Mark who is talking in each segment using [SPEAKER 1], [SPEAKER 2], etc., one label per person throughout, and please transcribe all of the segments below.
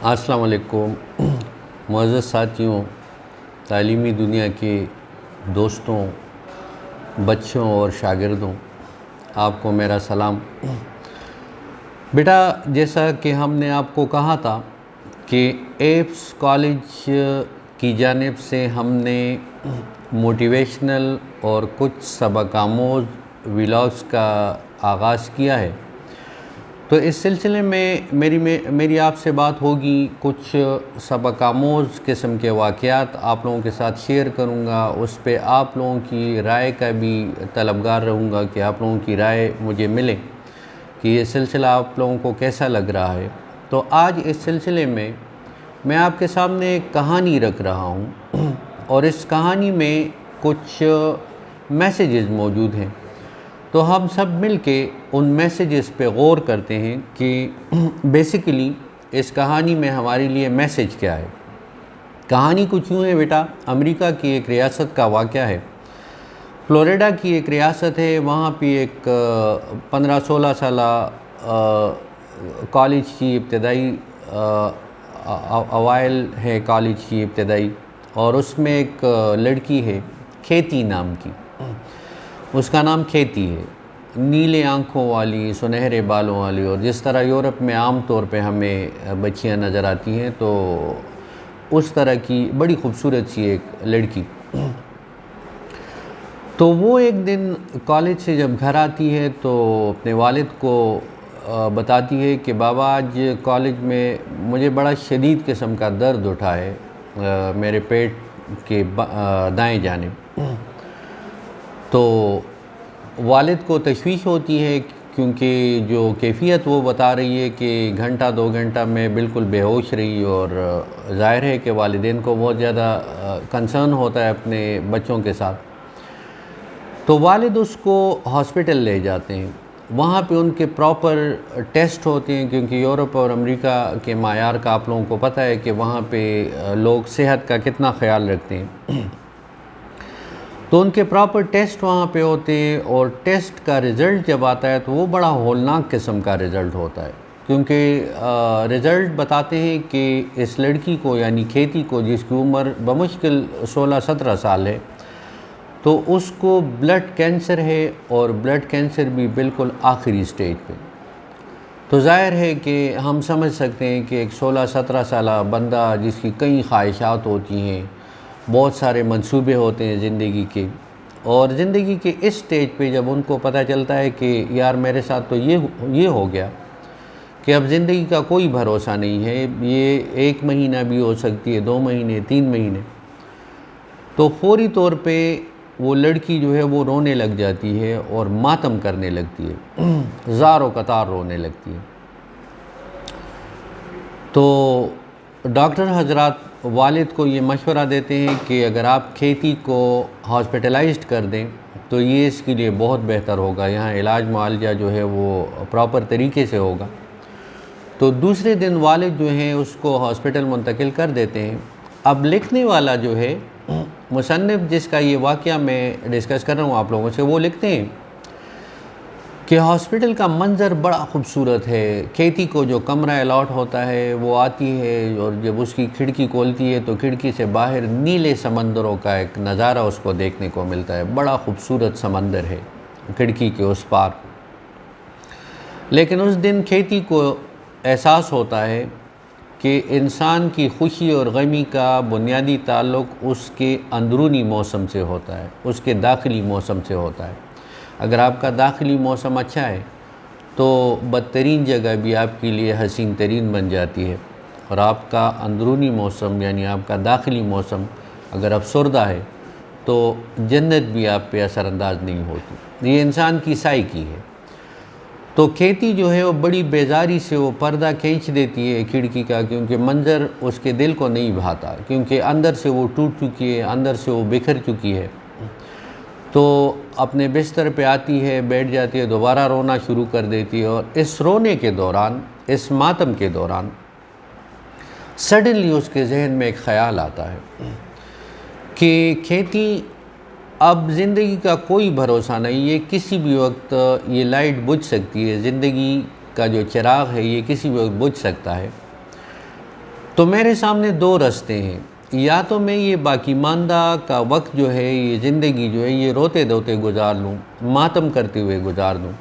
[SPEAKER 1] السلام علیکم معزز ساتھیوں، تعلیمی دنیا کے دوستوں، بچوں اور شاگردوں، آپ کو میرا سلام۔ بیٹا، جیسا کہ ہم نے آپ کو کہا تھا کہ ایپس کالج کی جانب سے ہم نے موٹیویشنل اور کچھ سبق آموز ولاگز کا آغاز کیا ہے، تو اس سلسلے میں میری آپ سے بات ہوگی۔ کچھ سبق آموز قسم کے واقعات آپ لوگوں کے ساتھ شیئر کروں گا، اس پہ آپ لوگوں کی رائے کا بھی طلبگار رہوں گا کہ آپ لوگوں کی رائے مجھے ملے کہ یہ سلسلہ آپ لوگوں کو کیسا لگ رہا ہے۔ تو آج اس سلسلے میں آپ کے سامنے ایک کہانی رکھ رہا ہوں اور اس کہانی میں کچھ میسیجز موجود ہیں، تو ہم سب مل کے ان میسیجز پہ غور کرتے ہیں کہ بیسیکلی اس کہانی میں ہمارے لیے میسیج کیا ہے۔ کہانی کچھ یوں ہے بیٹا، امریکہ کی ایک ریاست کا واقعہ ہے۔ فلوریڈا کی ایک ریاست ہے، وہاں پہ ایک 15-16 سالہ کالج کی ابتدائی اوائل ہے، کالج کی ابتدائی، اور اس میں ایک لڑکی ہے کھیتی نام کی۔ اس کا نام کھیتی ہے، نیلے آنکھوں والی، سنہرے بالوں والی، اور جس طرح یورپ میں عام طور پہ ہمیں بچیاں نظر آتی ہیں تو اس طرح کی بڑی خوبصورت سی ایک لڑکی۔ تو وہ ایک دن کالج سے جب گھر آتی ہے تو اپنے والد کو بتاتی ہے کہ بابا آج کالج میں مجھے بڑا شدید قسم کا درد اٹھا ہے میرے پیٹ کے دائیں جانب۔ تو والد کو تشویش ہوتی ہے کیونکہ جو کیفیت وہ بتا رہی ہے کہ گھنٹہ 2 گھنٹہ میں بالکل بے ہوش رہی، اور ظاہر ہے کہ والدین کو بہت زیادہ کنسرن ہوتا ہے اپنے بچوں کے ساتھ۔ تو والد اس کو ہاسپٹل لے جاتے ہیں، وہاں پہ ان کے پراپر ٹیسٹ ہوتے ہیں، کیونکہ یورپ اور امریکہ کے معیار کا آپ لوگوں کو پتہ ہے کہ وہاں پہ لوگ صحت کا کتنا خیال رکھتے ہیں۔ تو ان کے پراپر ٹیسٹ وہاں پہ ہوتے ہیں، اور ٹیسٹ کا رزلٹ جب آتا ہے تو وہ بڑا ہولناک قسم کا رزلٹ ہوتا ہے، کیونکہ رزلٹ بتاتے ہیں کہ اس لڑکی کو یعنی کھیتی کو، جس کی عمر بمشکل 16-17 سال ہے، تو اس کو بلڈ کینسر ہے، اور بلڈ کینسر بھی بالکل آخری سٹیج پہ۔ تو ظاہر ہے کہ ہم سمجھ سکتے ہیں کہ ایک 16-17 سالہ بندہ جس کی کئی خواہشات ہوتی ہیں، بہت سارے منصوبے ہوتے ہیں زندگی کے، اور زندگی کے اس سٹیج پہ جب ان کو پتہ چلتا ہے کہ یار میرے ساتھ تو یہ ہو گیا کہ اب زندگی کا کوئی بھروسہ نہیں ہے، یہ 1 مہینہ بھی ہو سکتی ہے، 2 مہینے، 3 مہینے، تو فوری طور پہ وہ لڑکی جو ہے وہ رونے لگ جاتی ہے اور ماتم کرنے لگتی ہے، زار و قطار رونے لگتی ہے۔ تو ڈاکٹر حضرات والد کو یہ مشورہ دیتے ہیں کہ اگر آپ کھیتی کو ہاسپٹلائزڈ کر دیں تو یہ اس کے لیے بہت بہتر ہوگا، یہاں علاج معالجہ جو ہے وہ پراپر طریقے سے ہوگا۔ تو دوسرے دن والد جو ہیں اس کو ہاسپٹل منتقل کر دیتے ہیں۔ اب لکھنے والا جو ہے مصنف، جس کا یہ واقعہ میں ڈسکس کر رہا ہوں آپ لوگوں سے، وہ لکھتے ہیں کہ ہاسپٹل کا منظر بڑا خوبصورت ہے۔ کھیتی کو جو کمرہ الاٹ ہوتا ہے وہ آتی ہے، اور جب اس کی کھڑکی کھولتی ہے تو کھڑکی سے باہر نیلے سمندروں کا ایک نظارہ اس کو دیکھنے کو ملتا ہے، بڑا خوبصورت سمندر ہے کھڑکی کے اس پار۔ لیکن اس دن کھیتی کو احساس ہوتا ہے کہ انسان کی خوشی اور غمی کا بنیادی تعلق اس کے اندرونی موسم سے ہوتا ہے، اس کے داخلی موسم سے ہوتا ہے۔ اگر آپ کا داخلی موسم اچھا ہے تو بدترین جگہ بھی آپ کے لیے حسین ترین بن جاتی ہے، اور آپ کا اندرونی موسم یعنی آپ کا داخلی موسم اگر افسردہ ہے تو جنت بھی آپ پہ اثر انداز نہیں ہوتی۔ یہ انسان کی سائیکی ہے۔ تو کھیتی جو ہے وہ بڑی بیزاری سے وہ پردہ کھینچ دیتی ہے کھڑکی کا، کیونکہ منظر اس کے دل کو نہیں بھاتا، کیونکہ اندر سے وہ ٹوٹ چکی ہے، اندر سے وہ بکھر چکی ہے۔ تو اپنے بستر پہ آتی ہے، بیٹھ جاتی ہے، دوبارہ رونا شروع کر دیتی ہے، اور اس رونے کے دوران، اس ماتم کے دوران سڈنلی اس کے ذہن میں ایک خیال آتا ہے کہ کھیتی اب زندگی کا کوئی بھروسہ نہیں، یہ کسی بھی وقت یہ لائٹ بجھ سکتی ہے، زندگی کا جو چراغ ہے یہ کسی بھی وقت بجھ سکتا ہے۔ تو میرے سامنے دو راستے ہیں، یا تو میں یہ باقی ماندہ کا وقت جو ہے، یہ زندگی جو ہے، یہ روتے دھوتے گزار لوں، ماتم کرتے ہوئے گزار دوں،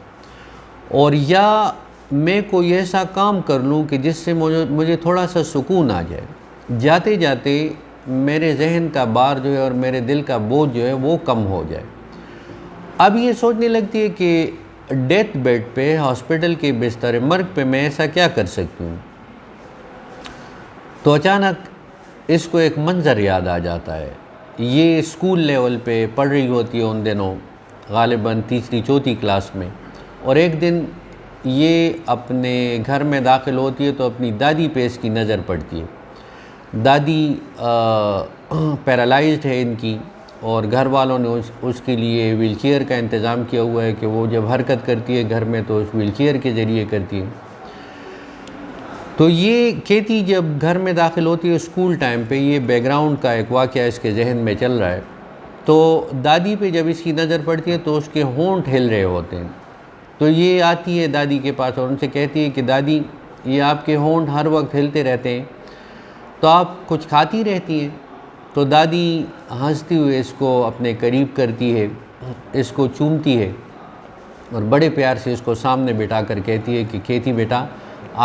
[SPEAKER 1] اور یا میں کوئی ایسا کام کر لوں کہ جس سے مجھے تھوڑا سا سکون آ جائے، جاتے جاتے میرے ذہن کا بار جو ہے اور میرے دل کا بوجھ جو ہے وہ کم ہو جائے۔ اب یہ سوچنے لگتی ہے کہ ڈیتھ بیڈ پہ، ہاسپٹل کے بستر مرگ پہ میں ایسا کیا کر سکتی ہوں؟ تو اچانک اس کو ایک منظر یاد آ جاتا ہے۔ یہ اسکول لیول پہ پڑھ رہی ہوتی ہے ان دنوں، غالباً تیسری چوتھی کلاس میں، اور ایک دن یہ اپنے گھر میں داخل ہوتی ہے تو اپنی دادی پہ اس کی نظر پڑتی ہے۔ دادی پیرالائزڈ ہے ان کی، اور گھر والوں نے اس کے لیے ویل چیئر کا انتظام کیا ہوا ہے کہ وہ جب حرکت کرتی ہے گھر میں تو اس ویل چیئر کے ذریعے کرتی ہے۔ تو یہ کھیتی جب گھر میں داخل ہوتی ہے اسکول ٹائم پہ، یہ بیک گراؤنڈ کا ایک واقعہ اس کے ذہن میں چل رہا ہے، تو دادی پہ جب اس کی نظر پڑتی ہے تو اس کے ہونٹ ہل رہے ہوتے ہیں۔ تو یہ آتی ہے دادی کے پاس اور ان سے کہتی ہے کہ دادی، یہ آپ کے ہونٹ ہر وقت ہلتے رہتے ہیں، تو آپ کچھ کھاتی رہتی ہیں؟ تو دادی ہنستی ہوئے اس کو اپنے قریب کرتی ہے، اس کو چومتی ہے، اور بڑے پیار سے اس کو سامنے بٹھا کر کہتی ہے کہ کھیتی بیٹا،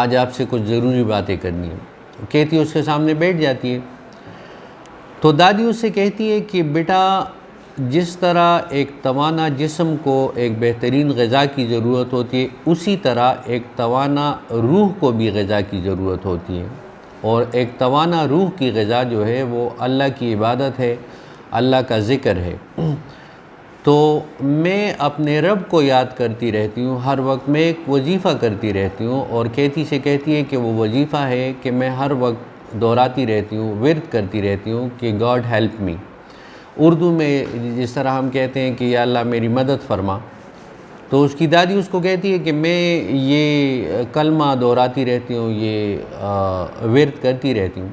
[SPEAKER 1] آج آپ سے کچھ ضروری باتیں کرنی ہیں۔ کھیتی اس کے سامنے بیٹھ جاتی ہے۔ تو دادی اس سے کہتی ہے کہ بیٹا، جس طرح ایک توانا جسم کو ایک بہترین غذا کی ضرورت ہوتی ہے، اسی طرح ایک توانا روح کو بھی غذا کی ضرورت ہوتی ہے، اور ایک توانا روح کی غذا جو ہے وہ اللہ کی عبادت ہے، اللہ کا ذکر ہے۔ تو میں اپنے رب کو یاد کرتی رہتی ہوں ہر وقت، میں ایک وظیفہ کرتی رہتی ہوں، اور کھیتی سے کہتی ہے کہ وہ وظیفہ ہے کہ میں ہر وقت دہراتی رہتی ہوں، ورد کرتی رہتی ہوں کہ گاڈ ہیلپ می۔ اردو میں جس طرح ہم کہتے ہیں کہ یا اللہ میری مدد فرما، تو اس کی دادی اس کو کہتی ہے کہ میں یہ کلمہ دہراتی رہتی ہوں، یہ ورد کرتی رہتی ہوں۔